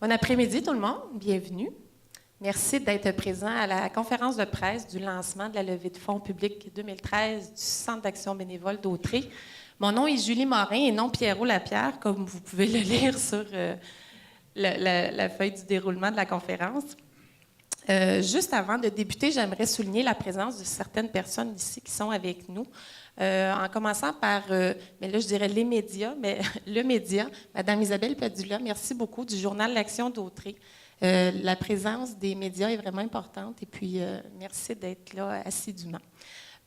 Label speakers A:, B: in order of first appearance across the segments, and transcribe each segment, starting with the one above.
A: Bon après-midi tout le monde, bienvenue. Merci d'être présent à la conférence de presse du lancement de la levée de fonds publique 2013 du Centre d'action bénévole d'Autrey. Mon nom est Julie Morin et non Pierrot Lapierre, comme vous pouvez le lire sur la feuille du déroulement de la conférence. Juste avant de débuter, j'aimerais souligner la présence de certaines personnes ici qui sont avec nous. En commençant par, mais là je dirais les médias, mais le média, Mme Isabelle Padula, merci beaucoup du journal L'Action d'Autrey. La présence des médias est vraiment importante et puis merci d'être là assidûment.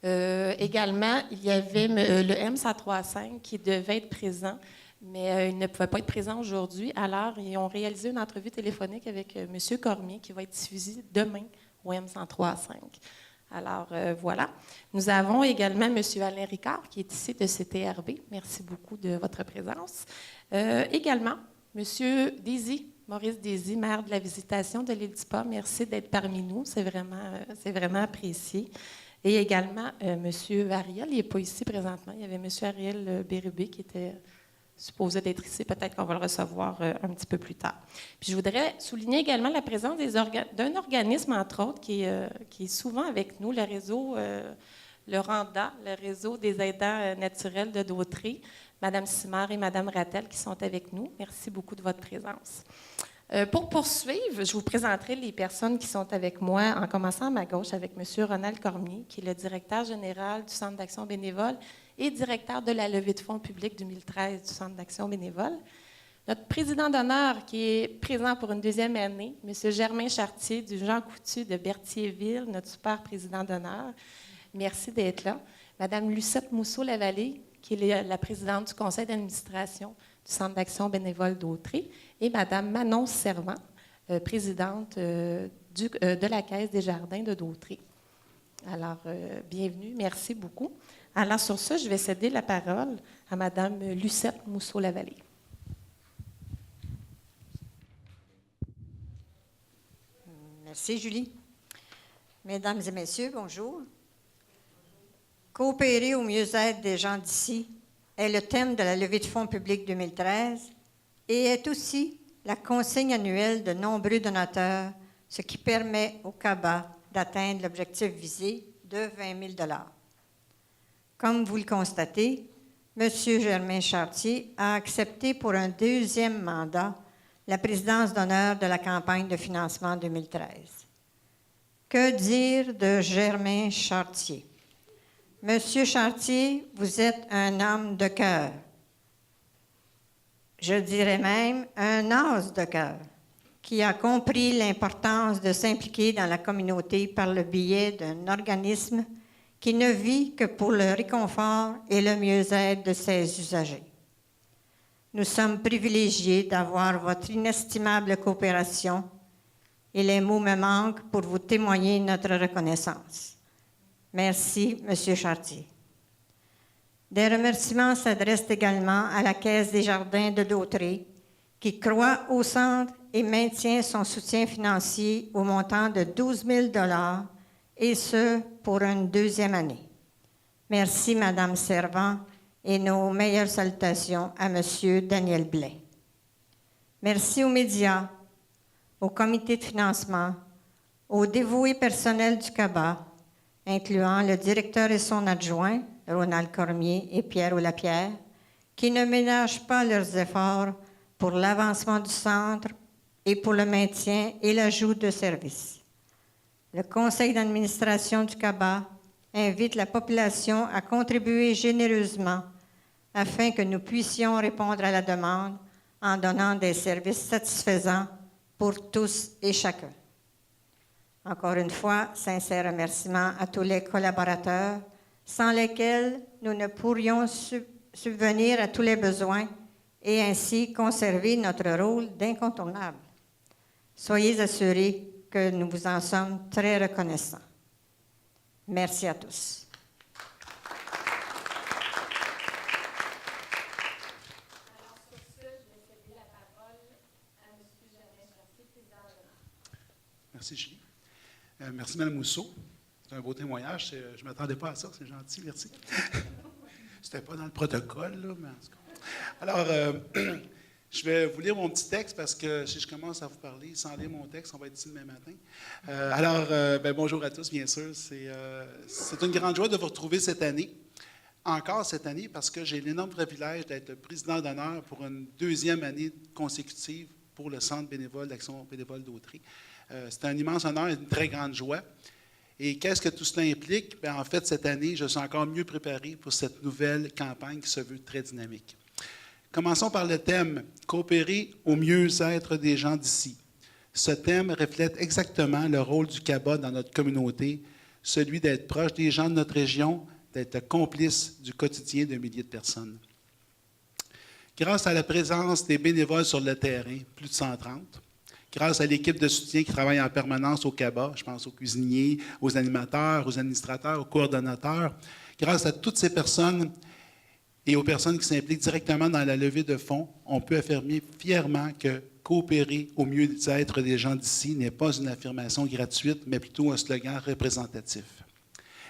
A: Également, il y avait le M135 qui devait être présent, mais il ne pouvait pas être présent aujourd'hui. Alors, ils ont réalisé une entrevue téléphonique avec M. Cormier qui va être diffusée demain au M135. Alors, voilà. Nous avons également M. Alain Ricard, qui est ici de CTRB. Merci beaucoup de votre présence. Également, M. Désy, Maurice Désy, maire de la Visitation de l'île du Pas. Merci d'être parmi nous. C'est vraiment apprécié. Et également, M. Ariel, il n'est pas ici présentement. Il y avait M. Ariel Bérubé qui était supposé d'être ici. Peut-être qu'on va le recevoir un petit peu plus tard. Puis je voudrais souligner également la présence d'un organisme, entre autres, qui est souvent avec nous, le réseau, le RANDA, le réseau des aidants naturels de Dautrey, Mme Simard et Mme Rattel qui sont avec nous. Merci beaucoup de votre présence. Pour poursuivre, je vous présenterai les personnes qui sont avec moi, en commençant à ma gauche avec M. Ronald Cormier, qui est le directeur général du Centre d'action bénévole et directeur de la levée de fonds publique 2013 du Centre d'action bénévole. Notre président d'honneur, qui est présent pour une deuxième année, M. Germain Chartier du Jean Coutu de Berthierville, notre super président d'honneur. Merci d'être là. Mme Lucette Mousseau-Lavallée, qui est la présidente du conseil d'administration du Centre d'action bénévole d'Autrey, et Mme Manon Servant, présidente de la Caisse des jardins de Dautrey. Alors, bienvenue, merci beaucoup. Alors, sur ça, je vais céder la parole à Mme Lucette Mousseau-Lavallée.
B: Merci, Julie. Mesdames et messieurs, bonjour. Coopérer au mieux-être des gens d'ici est le thème de la levée de fonds publique 2013 et est aussi la consigne annuelle de nombreux donateurs, ce qui permet au CABA d'atteindre l'objectif visé de 20 000 $. Comme vous le constatez, M. Germain Chartier a accepté pour un deuxième mandat la présidence d'honneur de la campagne de financement 2013. Que dire de Germain Chartier? Monsieur Chartier, vous êtes un homme de cœur. Je dirais même un as de cœur, qui a compris l'importance de s'impliquer dans la communauté par le biais d'un organisme qui ne vit que pour le réconfort et le mieux-être de ses usagers. Nous sommes privilégiés d'avoir votre inestimable coopération et les mots me manquent pour vous témoigner notre reconnaissance. Merci, M. Chartier. Des remerciements s'adressent également à la Caisse des jardins de Dautrey, qui croit au centre et maintient son soutien financier au montant de 12 000 $, et ce, pour une deuxième année. Merci, Mme Servant, et nos meilleures salutations à M. Daniel Blais. Merci aux médias, au comité de financement, aux dévoués personnels du CABA, incluant le directeur et son adjoint, Ronald Cormier et Pierre Lapierre, qui ne ménagent pas leurs efforts pour l'avancement du centre et pour le maintien et l'ajout de services. Le conseil d'administration du CABA invite la population à contribuer généreusement afin que nous puissions répondre à la demande en donnant des services satisfaisants pour tous et chacun. Encore une fois, sincère remerciement à tous les collaborateurs, sans lesquels nous ne pourrions subvenir à tous les besoins et ainsi conserver notre rôle d'incontournable. Soyez assurés que nous vous en sommes très reconnaissants. Merci à tous.
A: Alors, sur ce, je vais céder la parole à M. Germain Chartier, président de
C: Merci, Julie. Merci, Mme Mousseau. C'est un beau témoignage. Je ne m'attendais pas à ça. C'est gentil, merci. C'était pas dans le protocole, là, mais en tout cas. Alors, Je vais vous lire mon petit texte parce que si je commence à vous parler sans lire mon texte, on va être ici demain matin. Bonjour à tous, bien sûr. C'est une grande joie de vous retrouver cette année, encore cette année, parce que j'ai l'énorme privilège d'être président d'honneur pour une deuxième année consécutive pour le Centre bénévole d'Action bénévole d'Autrey. C'est un immense honneur et une très grande joie. Et qu'est-ce que tout cela implique? Bien, en fait, cette année, je suis encore mieux préparé pour cette nouvelle campagne qui se veut très dynamique. Commençons par le thème « Coopérer au mieux-être des gens d'ici ». Ce thème reflète exactement le rôle du CABA dans notre communauté, celui d'être proche des gens de notre région, d'être complice du quotidien de milliers de personnes. Grâce à la présence des bénévoles sur le terrain, plus de 130, grâce à l'équipe de soutien qui travaille en permanence au CABA, je pense aux cuisiniers, aux animateurs, aux administrateurs, aux coordonnateurs, grâce à toutes ces personnes et aux personnes qui s'impliquent directement dans la levée de fonds, on peut affirmer fièrement que coopérer au mieux-être des gens d'ici n'est pas une affirmation gratuite, mais plutôt un slogan représentatif.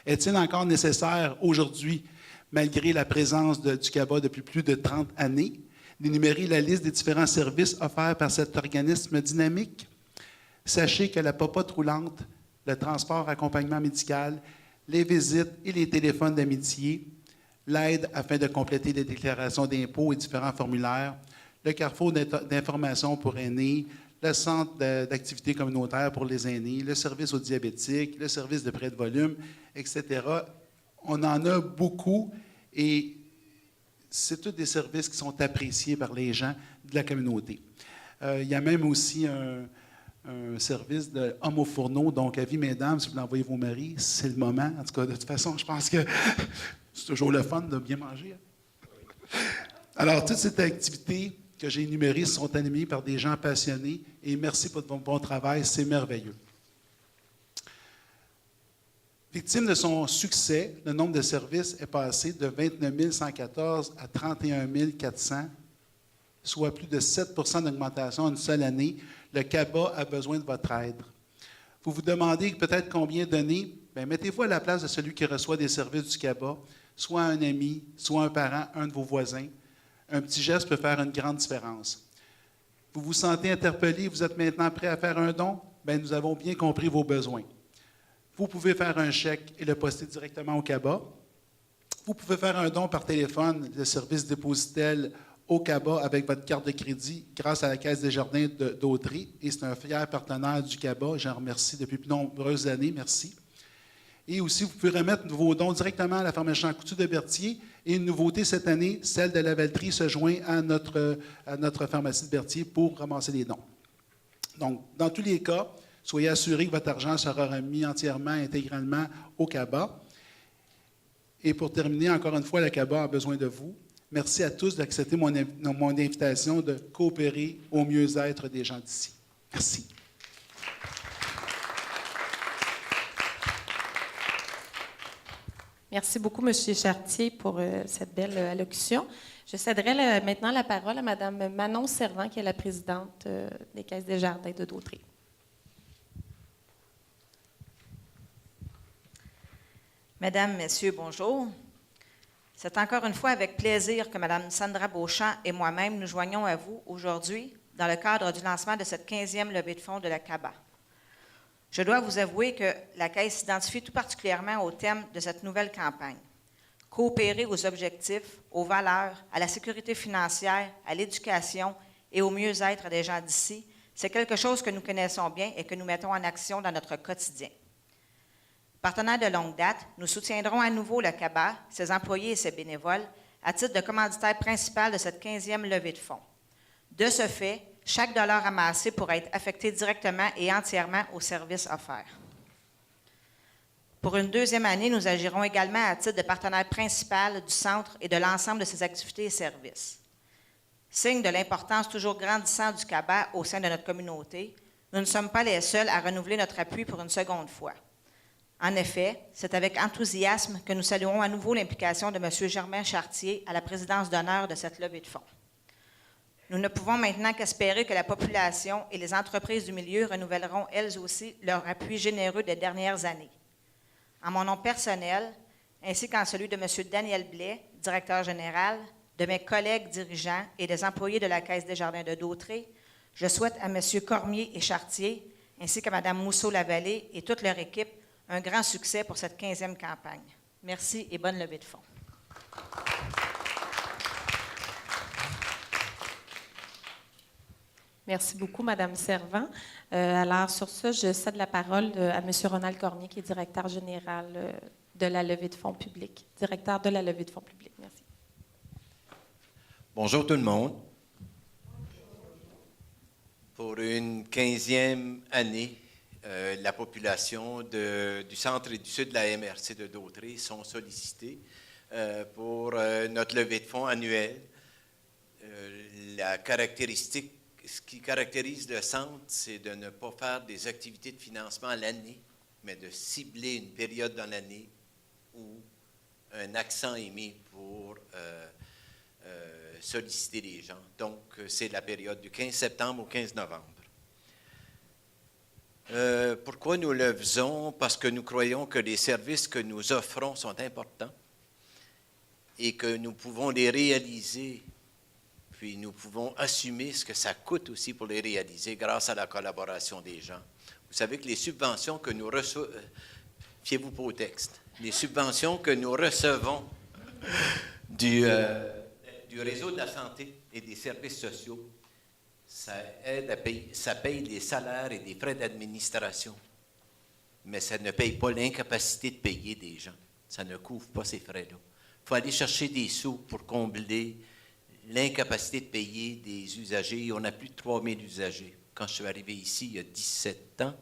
C: Est-il encore nécessaire aujourd'hui, malgré la présence du CABA depuis plus de 30 années, d'énumérer la liste des différents services offerts par cet organisme dynamique? Sachez que la popote roulante, le transport accompagnement médical, les visites et les téléphones d'amitié, l'aide afin de compléter les déclarations d'impôts et différents formulaires, le carrefour d'information pour aînés, le centre d'activités communautaires pour les aînés, le service aux diabétiques, le service de prêt de volume, etc. On en a beaucoup et c'est tous des services qui sont appréciés par les gens de la communauté. Il y a même aussi un service de homme au fourneau, donc avis mesdames, si vous l'envoyez vos maris, c'est le moment. En tout cas, de toute façon, je pense que c'est toujours le fun de bien manger. Alors, toutes ces activités que j'ai énumérées sont animées par des gens passionnés et merci pour votre bon travail, c'est merveilleux. Victime de son succès, le nombre de services est passé de 29 114 à 31 400, soit plus de 7 d'augmentation en une seule année. Le CABA a besoin de votre aide. Vous vous demandez peut-être combien donner? Bien, mettez-vous à la place de celui qui reçoit des services du CABA, soit un ami, soit un parent, un de vos voisins. Un petit geste peut faire une grande différence. Vous vous sentez interpellé, vous êtes maintenant prêt à faire un don? Bien, nous avons bien compris vos besoins. Vous pouvez faire un chèque et le poster directement au CABA. Vous pouvez faire un don par téléphone, le service Dépositel au CABA avec votre carte de crédit grâce à la Caisse des Jardins d'Autrey. Et c'est un fier partenaire du CABA. J'en remercie depuis de nombreuses années. Merci. Et aussi, vous pouvez remettre vos dons directement à la pharmacie Jean Coutu de Berthier. Et une nouveauté cette année, celle de la Valtrie se joint à notre pharmacie de Berthier pour ramasser les dons. Donc, dans tous les cas, soyez assurés que votre argent sera remis entièrement, intégralement au CABA. Et pour terminer, encore une fois, le CABA a besoin de vous. Merci à tous d'accepter mon invitation de coopérer au mieux-être des gens d'ici. Merci.
A: Merci beaucoup, M. Chartier, pour cette belle allocution. Je céderai maintenant la parole à Mme Manon Servant, qui est la présidente des Caisses des Jardins de Dautrey.
D: Mesdames, Messieurs, bonjour. C'est encore une fois avec plaisir que Mme Sandra Beauchamp et moi-même nous joignons à vous aujourd'hui dans le cadre du lancement de cette 15e levée de fonds de la CABA. Je dois vous avouer que la Caisse s'identifie tout particulièrement au thème de cette nouvelle campagne. Coopérer aux objectifs, aux valeurs, à la sécurité financière, à l'éducation et au mieux-être des gens d'ici, c'est quelque chose que nous connaissons bien et que nous mettons en action dans notre quotidien. Partenaires de longue date, nous soutiendrons à nouveau le CABA, ses employés et ses bénévoles, à titre de commanditaire principal de cette 15e levée de fonds. De ce fait, chaque dollar amassé pourra être affecté directement et entièrement aux services offerts. Pour une deuxième année, nous agirons également à titre de partenaire principal du Centre et de l'ensemble de ses activités et services. Signe de l'importance toujours grandissante du CABA au sein de notre communauté, nous ne sommes pas les seuls à renouveler notre appui pour une seconde fois. En effet, c'est avec enthousiasme que nous saluons à nouveau l'implication de M. Germain Chartier à la présidence d'honneur de cette levée de fonds. Nous ne pouvons maintenant qu'espérer que la population et les entreprises du milieu renouvelleront elles aussi leur appui généreux des dernières années. En mon nom personnel, ainsi qu'en celui de M. Daniel Blais, directeur général, de mes collègues dirigeants et des employés de la Caisse des Jardins de Dautrey, je souhaite à M. Cormier et Chartier, ainsi qu'à Mme Mousseau-Lavallée et toute leur équipe, un grand succès pour cette 15e campagne. Merci et bonne levée de fonds.
A: Merci beaucoup, Mme Servant. Alors, sur ça, je cède la parole à M. Ronald Cormier, qui est directeur général de la levée de fonds publics. Directeur de la levée de fonds publics. Merci.
E: Bonjour tout le monde. Pour une 15e année, la population du centre et du sud de la MRC de Dautrey sont sollicités pour notre levée de fonds annuelle. Ce qui caractérise le centre, c'est de ne pas faire des activités de financement à l'année, mais de cibler une période dans l'année où un accent est mis pour solliciter les gens. Donc, c'est la période du 15 septembre au 15 novembre. Pourquoi nous le faisons? Parce que nous croyons que les services que nous offrons sont importants et que nous pouvons les réaliser, puis nous pouvons assumer ce que ça coûte aussi pour les réaliser grâce à la collaboration des gens. Vous savez que les subventions que nous recevons, fiez-vous pas au texte, les subventions que nous recevons du réseau de la santé et des services sociaux, ça aide à payer, ça paye les salaires et les frais d'administration, mais ça ne paye pas l'incapacité de payer des gens. Ça ne couvre pas ces frais-là. Il faut aller chercher des sous pour combler l'incapacité de payer des usagers. On a plus de 3000 usagers. Quand je suis arrivé ici, il y a 17 ans,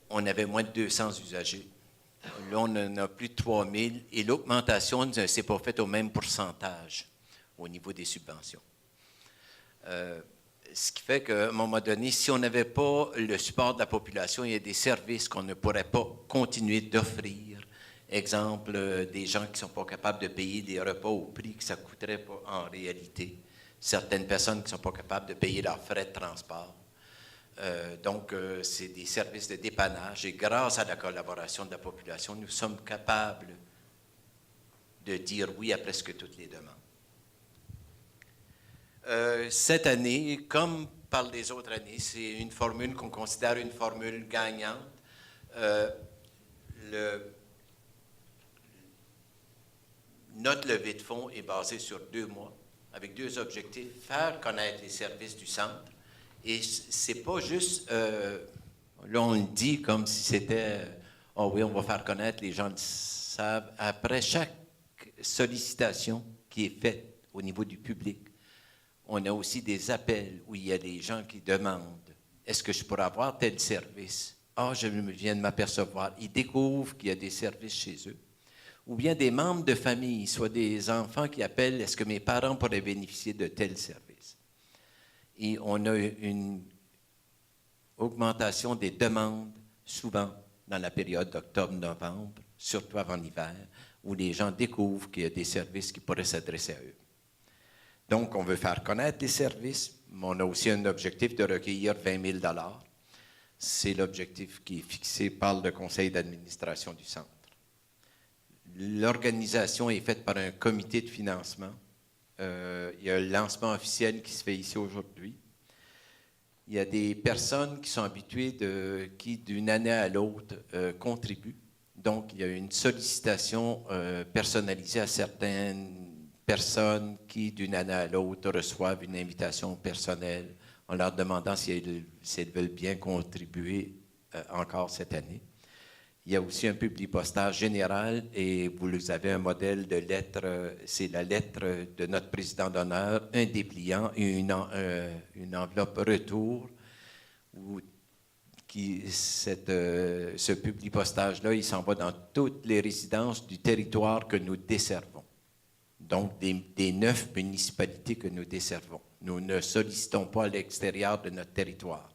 E: on avait moins de 200 usagers. Là, on en a plus de 3000 et l'augmentation ne s'est pas faite au même pourcentage au niveau des subventions. Ce qui fait qu'à un moment donné, si on n'avait pas le support de la population, il y a des services qu'on ne pourrait pas continuer d'offrir. Exemple, des gens qui ne sont pas capables de payer des repas au prix que ça coûterait pas en réalité. Certaines personnes qui ne sont pas capables de payer leurs frais de transport. Donc, c'est des services de dépannage. Et grâce à la collaboration de la population, nous sommes capables de dire oui à presque toutes les demandes. Cette année, comme par les autres années, c'est une formule qu'on considère une formule gagnante. Notre levée de fonds est basée sur 2 mois, avec 2 objectifs. Faire connaître les services du centre. Et c'est pas juste, là on le dit comme si c'était, oh oui, on va faire connaître, les gens le savent. Après chaque sollicitation qui est faite au niveau du public, on a aussi des appels où il y a des gens qui demandent, est-ce que je pourrais avoir tel service? Ah, je viens de m'apercevoir. Ils découvrent qu'il y a des services chez eux. Ou bien des membres de famille, soit des enfants qui appellent, est-ce que mes parents pourraient bénéficier de tel service? Et on a une augmentation des demandes, souvent dans la période d'octobre-novembre, surtout avant l'hiver, où les gens découvrent qu'il y a des services qui pourraient s'adresser à eux. Donc, on veut faire connaître les services, mais on a aussi un objectif de recueillir 20 000 $. C'est l'objectif qui est fixé par le conseil d'administration du centre. L'organisation est faite par un comité de financement. Il y a un lancement officiel qui se fait ici aujourd'hui. Il y a des personnes qui sont habituées qui, d'une année à l'autre, contribuent. Donc, il y a une sollicitation personnalisée à certaines personnes qui, d'une année à l'autre, reçoivent une invitation personnelle en leur demandant si elles veulent bien contribuer encore cette année. Il y a aussi un publipostage général et vous avez un modèle de lettre, c'est la lettre de notre président d'honneur, un dépliant et une enveloppe retour. Ce publipostage-là, il s'en va dans toutes les résidences du territoire que nous desservons. Donc, des 9 municipalités que nous desservons. Nous ne sollicitons pas à l'extérieur de notre territoire.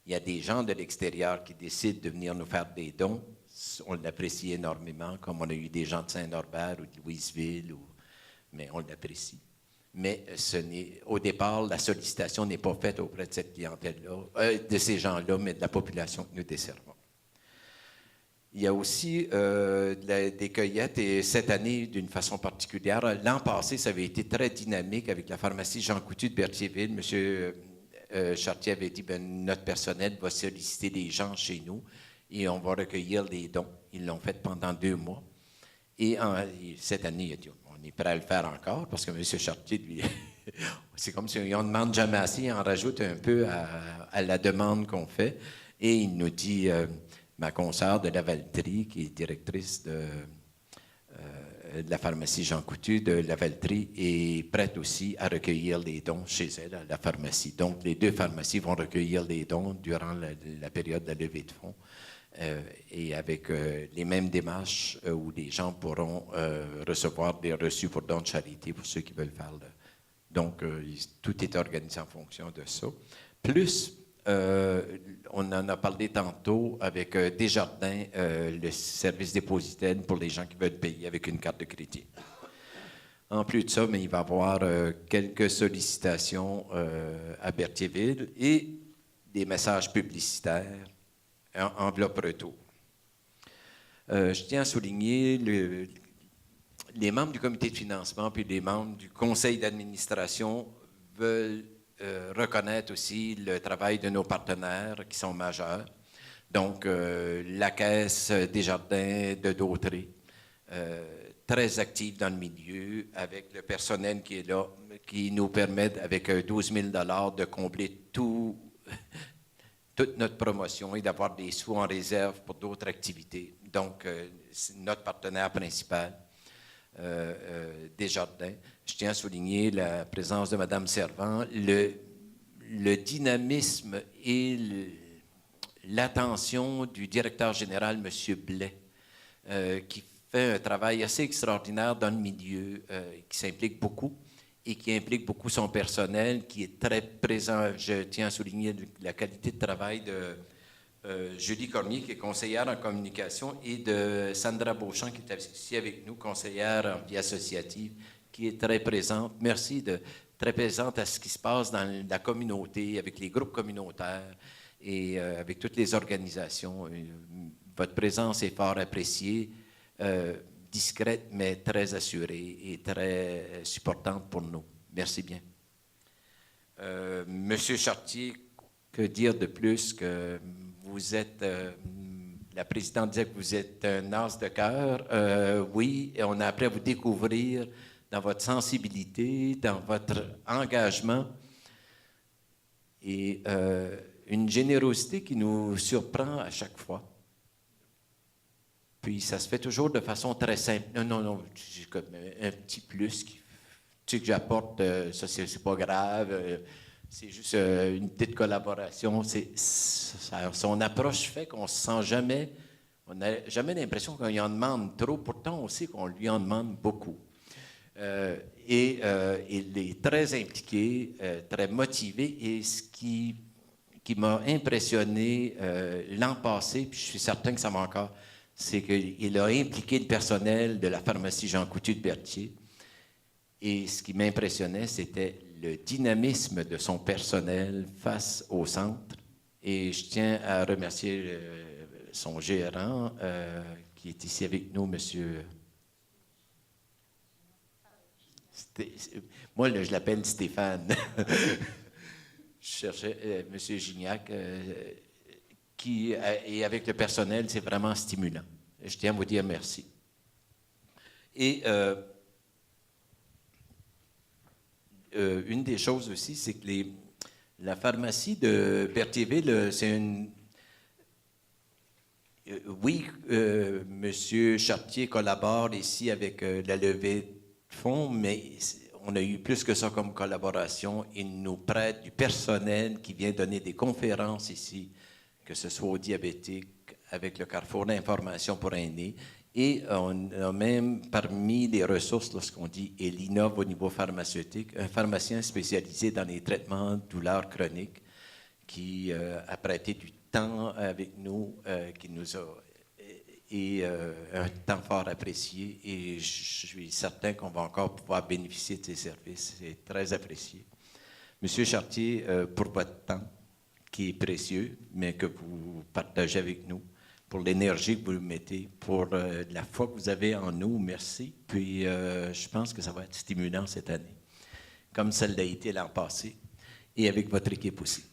E: Il y a des gens de l'extérieur qui décident de venir nous faire des dons. On l'apprécie énormément, comme on a eu des gens de Saint-Norbert ou de Louisville, mais on l'apprécie. Mais au départ, la sollicitation n'est pas faite auprès de cette clientèle-là, de ces gens-là, mais de la population que nous desservons. Il y a aussi des cueillettes, et cette année, d'une façon particulière, l'an passé, ça avait été très dynamique avec la pharmacie Jean Coutu de Berthierville. Monsieur Chartier avait dit, notre personnel va solliciter des gens chez nous et on va recueillir les dons. Ils l'ont fait pendant 2 mois. Et cette année, il a dit, on est prêt à le faire encore, parce que M. Chartier, lui, c'est comme si on ne demande jamais assez, on rajoute un peu à la demande qu'on fait. Et il nous dit, ma consoeur de Lavaltrie, qui est directrice de la pharmacie Jean Coutu de Lavaltrie, est prête aussi à recueillir les dons chez elle, à la pharmacie. Donc, les 2 pharmacies vont recueillir les dons durant la période de la levée de fonds. Et avec les mêmes démarches où les gens pourront recevoir des reçus pour dons de charité pour ceux qui veulent faire. Donc, tout est organisé en fonction de ça. Plus, on en a parlé tantôt avec Desjardins, le service dépositaire pour les gens qui veulent payer avec une carte de crédit. En plus de ça, mais il va y avoir quelques sollicitations à Berthierville et des messages publicitaires. Enveloppe retour. Je tiens à souligner les membres du comité de financement puis les membres du conseil d'administration veulent reconnaître aussi le travail de nos partenaires qui sont majeurs. Donc, la Caisse Desjardins de Dautré, très active dans le milieu, avec le personnel qui est là, qui nous permet, avec 12 000 $ de combler toute notre promotion et d'avoir des sous en réserve pour d'autres activités. Donc, c'est notre partenaire principal, Desjardins. Je tiens à souligner la présence de Mme Servant, le dynamisme et l'attention du directeur général, M. Blais, qui fait un travail assez extraordinaire dans le milieu, qui s'implique beaucoup et qui implique beaucoup son personnel, qui est très présent. Je tiens à souligner la qualité de travail de Julie Cormier, qui est conseillère en communication, et de Sandra Beauchamp, qui est ici avec nous, conseillère en vie associative, qui est très présente. Merci, très présente à ce qui se passe dans la communauté, avec les groupes communautaires et avec toutes les organisations. Votre présence est fort appréciée. Discrète, mais très assurée et très supportante pour nous. Merci bien. Monsieur Chartier, que dire de plus que vous êtes, la présidente disait que vous êtes un as de cœur. Oui, et on a appris à vous découvrir dans votre sensibilité, dans votre engagement et une générosité qui nous surprend à chaque fois. Puis ça se fait toujours de façon très simple. Non, j'ai comme un petit plus que j'apporte, ça c'est pas grave, c'est juste une petite collaboration. Son approche fait qu'on se sent jamais, on n'a jamais l'impression qu'on lui en demande trop, pourtant on sait qu'on lui en demande beaucoup. Il est très impliqué, très motivé, et ce qui m'a impressionné l'an passé, puis je suis certain que ça va encore, c'est qu'il a impliqué le personnel de la pharmacie Jean Coutu de Berthier. Et ce qui m'impressionnait, c'était le dynamisme de son personnel face au centre. Et je tiens à remercier son gérant, qui est ici avec nous, monsieur. Moi, je l'appelle Stéphane. Je cherchais monsieur Gignac. Et avec le personnel, c'est vraiment stimulant. Je tiens à vous dire merci. Et une des choses aussi, c'est que la pharmacie de Berthierville, c'est une... oui, M. Chartier collabore ici avec la levée de fonds, mais on a eu plus que ça comme collaboration. Il nous prête du personnel qui vient donner des conférences ici, que ce soit aux diabétiques, avec le Carrefour d'information pour aînés. Et on a même parmi les ressources, lorsqu'on dit « il innove au niveau pharmaceutique », un pharmacien spécialisé dans les traitements de douleurs chroniques qui a prêté du temps avec nous, qui nous a... un temps fort apprécié. Et je suis certain qu'on va encore pouvoir bénéficier de ces services. C'est très apprécié. Monsieur Chartier, pour votre temps, qui est précieux, mais que vous partagez avec nous. pour l'énergie que vous mettez, pour la foi que vous avez en nous. Merci. Puis, je pense que ça va être stimulant cette année, comme ça l'a été l'an passé, et avec votre équipe aussi.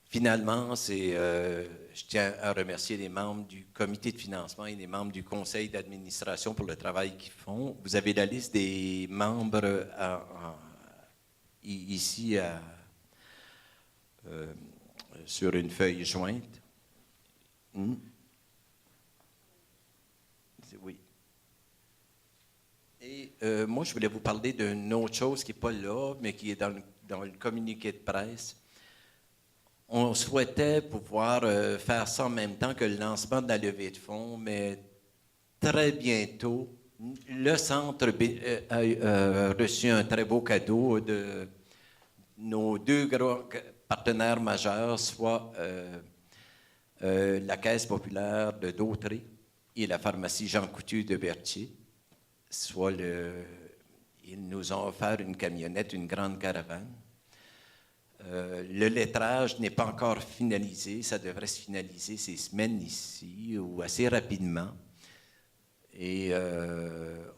E: Finalement, je tiens à remercier les membres du comité de financement et les membres du conseil d'administration pour le travail qu'ils font. Vous avez la liste des membres ici sur une feuille jointe. Oui. Et moi, je voulais vous parler d'une autre chose qui n'est pas là, mais qui est dans le communiqué de presse. On souhaitait pouvoir faire ça en même temps que le lancement de la levée de fonds, mais très bientôt, le Centre a reçu un très beau cadeau de nos deux grands partenaires majeurs, soit la Caisse populaire de Dautrey et la pharmacie Jean Coutu de Berthier. Ils nous ont offert une camionnette, une grande caravane. Le lettrage n'est pas encore finalisé. Ça devrait se finaliser ces semaines ici ou assez rapidement. Et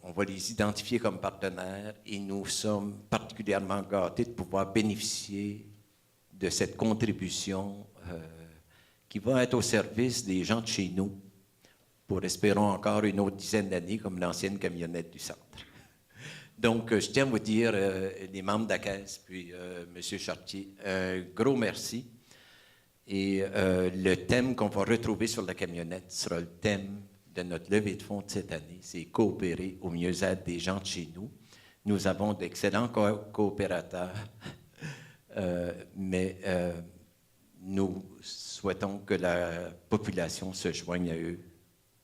E: on va les identifier comme partenaires et nous sommes particulièrement gâtés de pouvoir bénéficier de cette contribution qui va être au service des gens de chez nous pour, espérons, encore une autre dizaine d'années comme l'ancienne camionnette du centre. Donc, je tiens à vous dire, les membres de la Caisse, puis M. Chartier, gros merci. Et le thème qu'on va retrouver sur la camionnette sera le thème de notre levée de fonds de cette année. C'est coopérer au mieux-être des gens de chez nous. Nous avons d'excellents coopérateurs, mais nous souhaitons que la population se joigne à eux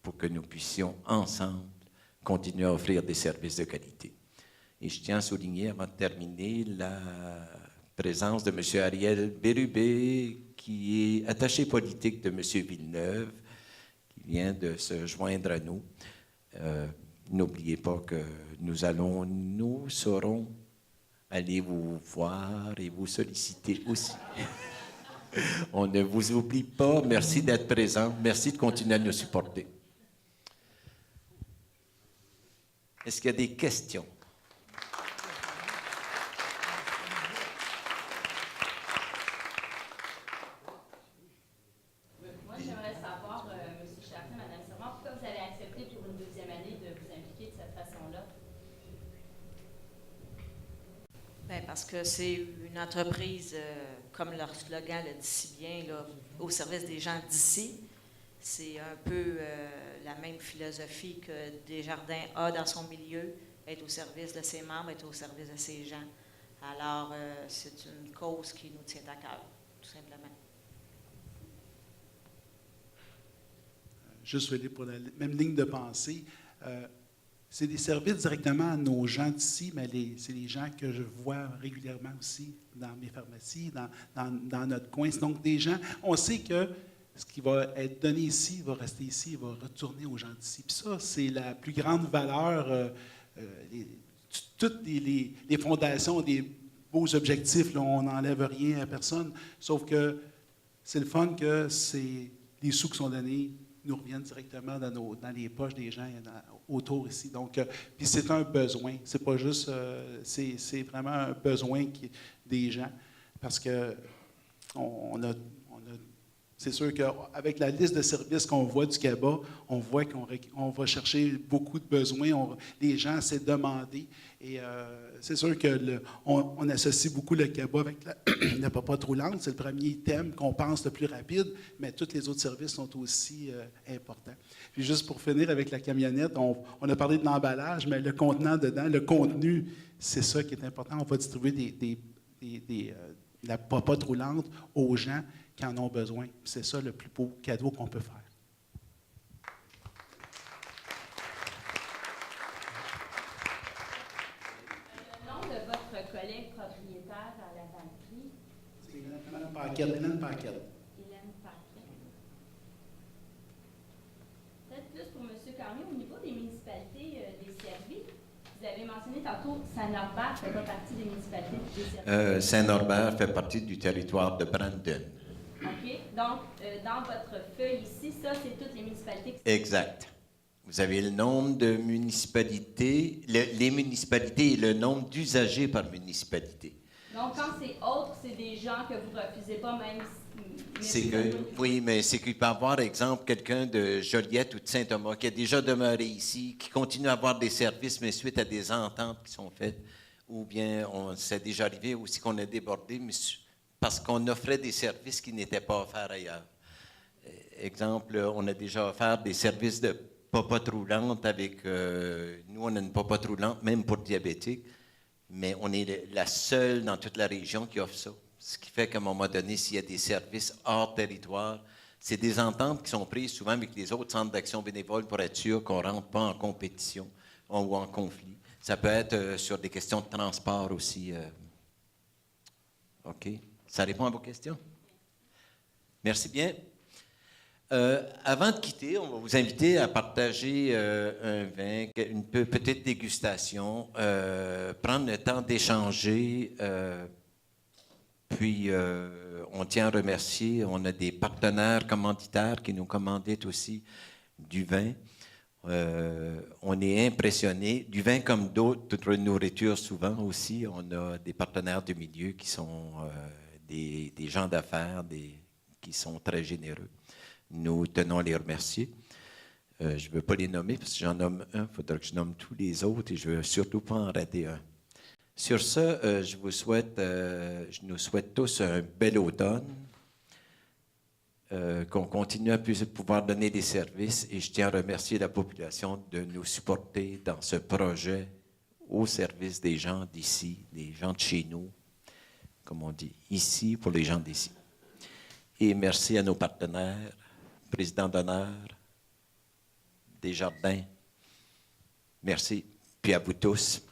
E: pour que nous puissions ensemble continuer à offrir des services de qualité. Et je tiens à souligner, avant de terminer, la présence de M. Ariel Bérubé, qui est attaché politique de M. Villeneuve, qui vient de se joindre à nous. N'oubliez pas que nous saurons aller vous voir et vous solliciter aussi. On ne vous oublie pas. Merci d'être présent. Merci de continuer à nous supporter. Est-ce qu'il y a des questions?
D: Parce que c'est une entreprise, comme leur slogan le dit si bien, là, au service des gens d'ici. C'est un peu la même philosophie que Desjardins a dans son milieu, être au service de ses membres, être au service de ses gens. Alors, c'est une cause qui nous tient à cœur, tout simplement.
C: Juste aller pour la même ligne de pensée. C'est des services directement à nos gens d'ici, mais c'est les gens que je vois régulièrement aussi dans mes pharmacies, dans notre coin. Donc, des gens, on sait que ce qui va être donné ici va rester ici, va retourner aux gens d'ici. Puis ça, c'est la plus grande valeur. Toutes les fondations, des beaux objectifs, là, on n'enlève rien à personne, sauf que c'est le fun que les sous qui sont donnés nous reviennent directement dans les poches des gens autour ici. Donc, puis c'est un besoin. C'est pas juste, c'est vraiment un besoin des gens, parce que c'est sûr qu'avec la liste de services qu'on voit du CABA, on voit qu'on va chercher beaucoup de besoins. Les gens s'est demandé. Et c'est sûr qu'on associe beaucoup le CABA avec la papa roulante. C'est le premier thème qu'on pense le plus rapide, mais tous les autres services sont aussi importants. Puis juste pour finir avec la camionnette, on a parlé de l'emballage, mais le contenant dedans, le contenu, c'est ça qui est important. On va distribuer la papa roulante aux gens qui en ont besoin. C'est ça le plus beau cadeau qu'on peut faire.
F: Le nom de votre collègue propriétaire à la banquerie?
C: C'est Mme Paquette. Hélène Paquette.
F: Hélène Paquette. Peut-être plus pour M. Carnier, au niveau des municipalités desservies, vous avez mentionné tantôt Saint-Norbert ne fait pas partie des municipalités desservies.
E: Saint-Norbert fait partie du territoire de Brandon.
F: OK? Donc, dans votre feuille ici, ça, c'est toutes les municipalités qui sont...
E: Exact. Vous avez le nombre de municipalités, les municipalités et le nombre d'usagers par municipalité.
F: Donc, quand c'est autre, c'est des gens que vous ne refusez pas, même si...
E: Oui, mais c'est qu'il peut y avoir, exemple, quelqu'un de Joliette ou de Saint-Thomas qui a déjà demeuré ici, qui continue à avoir des services, mais suite à des ententes qui sont faites, ou bien c'est déjà arrivé aussi qu'on a débordé, mais parce qu'on offrait des services qui n'étaient pas offerts ailleurs. Exemple, on a déjà offert des services de popote roulante avec... nous, on a une popote roulante, même pour diabétiques, mais on est la seule dans toute la région qui offre ça. Ce qui fait qu'à un moment donné, s'il y a des services hors territoire, c'est des ententes qui sont prises souvent avec les autres centres d'action bénévole pour être sûr qu'on ne rentre pas en compétition ou en conflit. Ça peut être sur des questions de transport aussi. OK. Ça répond à vos questions? Merci bien. Avant de quitter, on va vous inviter à partager un vin, une petite dégustation, prendre le temps d'échanger. Puis, on tient à remercier, on a des partenaires commanditaires qui nous commanditent aussi du vin. On est impressionné. Du vin comme d'autres nourritures souvent aussi. On a des partenaires du milieu qui sont des gens d'affaires qui sont très généreux. Nous tenons à les remercier. Je ne veux pas les nommer parce que j'en nomme un. Il faudra que je nomme tous les autres et je ne veux surtout pas en rater un. Sur ce, je nous souhaite tous un bel automne, qu'on continue à pouvoir donner des services et je tiens à remercier la population de nous supporter dans ce projet au service des gens d'ici, des gens de chez nous, comme on dit, ici pour les gens d'ici. Et merci à nos partenaires, président d'honneur, Desjardins. Merci. Puis à vous tous.